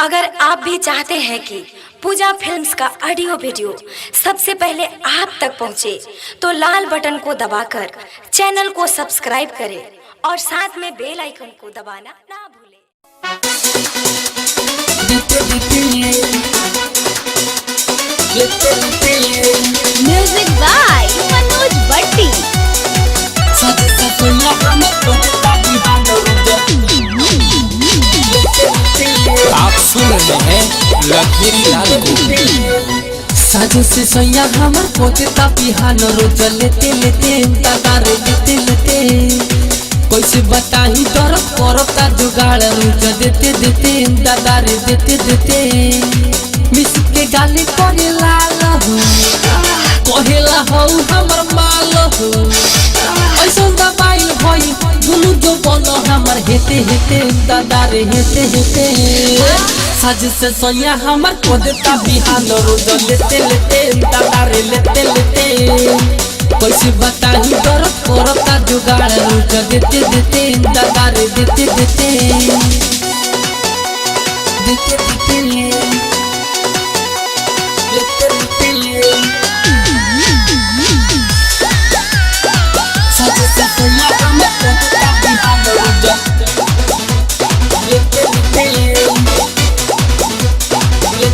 अगर आप भी चाहते हैं कि पूजा फिल्म्स का ऑडियो वीडियो सबसे पहले आप तक पहुंचे, तो लाल बटन को दबाकर चैनल को सब्सक्राइब करें और साथ में बेल आइकन को दबाना ना भूलें। Music by Manoj Bhatti. आप सुन रहे हैं लखेरी लाल को। साजो से सैया हमर पोते बिहान रोज लेते लेते तार लेते लेते कैसे बताही डर करता जुगाड़ रोज देते देते दादार देते देते मिस के गाली करे लाल हो कहेला हो हमर माल हो ऐसा दबाइल भई दुनु जो बनो हमर हेते हेते दादार हेते हेते साज से सैया हमर कोदेता बिहान रोज लेते लेते दादार लेते लेते कैसे बताही डर करता जुगाड़ रोज देते देते दादार देते देते देते देते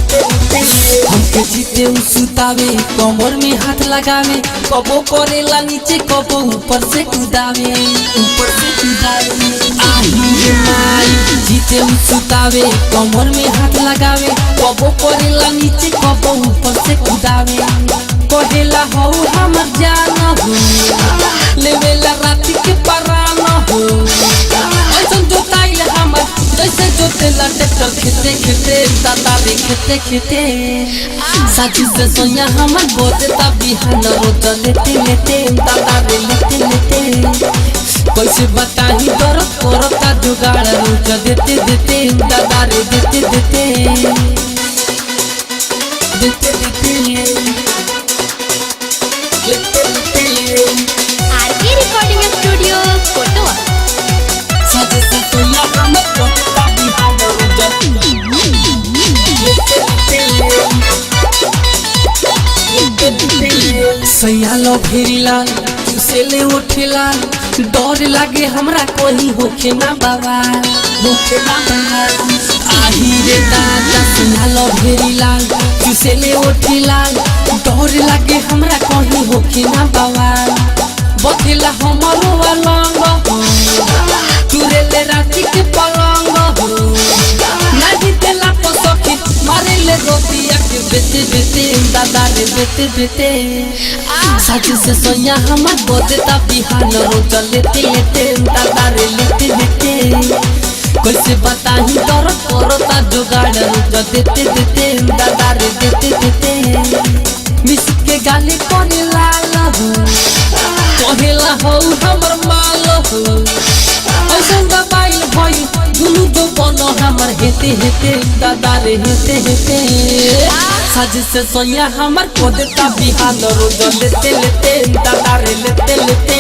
हमके जीते सुतावे कमर में हाथ लगावे कबो करेला नीचे कबो ऊपर से कूदावे आही माई जीते सुतावे कमर में हाथ लगावे कबो करेला नीचे कबो ऊपर से कूदावे कहेला हो हमर जान हो लेवेला रात के परान हो ऐसा जोताइल हमर जैसे जोतेला ट्रैक्टर खेते खेते दादारे खेते खेते साथी से सोया हमर बोतेता बिहान रोज लेते लेते दादारे लेते लेते कैसे बताही डर करता जुगाड़ रोज देते देते दादारे देते देते देते देते आरके रिकॉर्डिंग स्टूडियो कोटवा। साजे से सोया हमर बोतेता बिहान रोज सैया लो फेरीला से ले उठेला डर लागे हमरा कोई होखे ना बाबा होखे ना बाबा आही रे दादा सैया लो फेरीला से ले उठेला डर लागे हमरा कोई होखे ना बाबा बथेला हमरो अलंग तुरे ले राती के पलंग नहीं देला पसखी मारे ले रोटिया के बेते बेते दादारे बेते बेते साज से सोया हमर बोदेता बिहान रोज लेते लेते दादारे लेते लेते कैसे बताही डर करता जुगाड़ रोज देते देते दादारे देते देते मिस के गाली करे लाल हो कहेला हो हमर माल हो ऐसा दबाइल भई दुनु जो बनो हमर हेते हेते दादारे हेते हेते साज से सोया हमर कोदेता बिहान रोज लेते लेते दादारे लेते लेते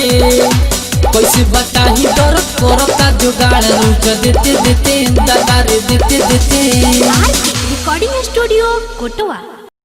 कैसे बताही डर करता जुगाड़ रोज देते देते दादारे देते देते रिकॉर्डिंग स्टूडियो कोटवा।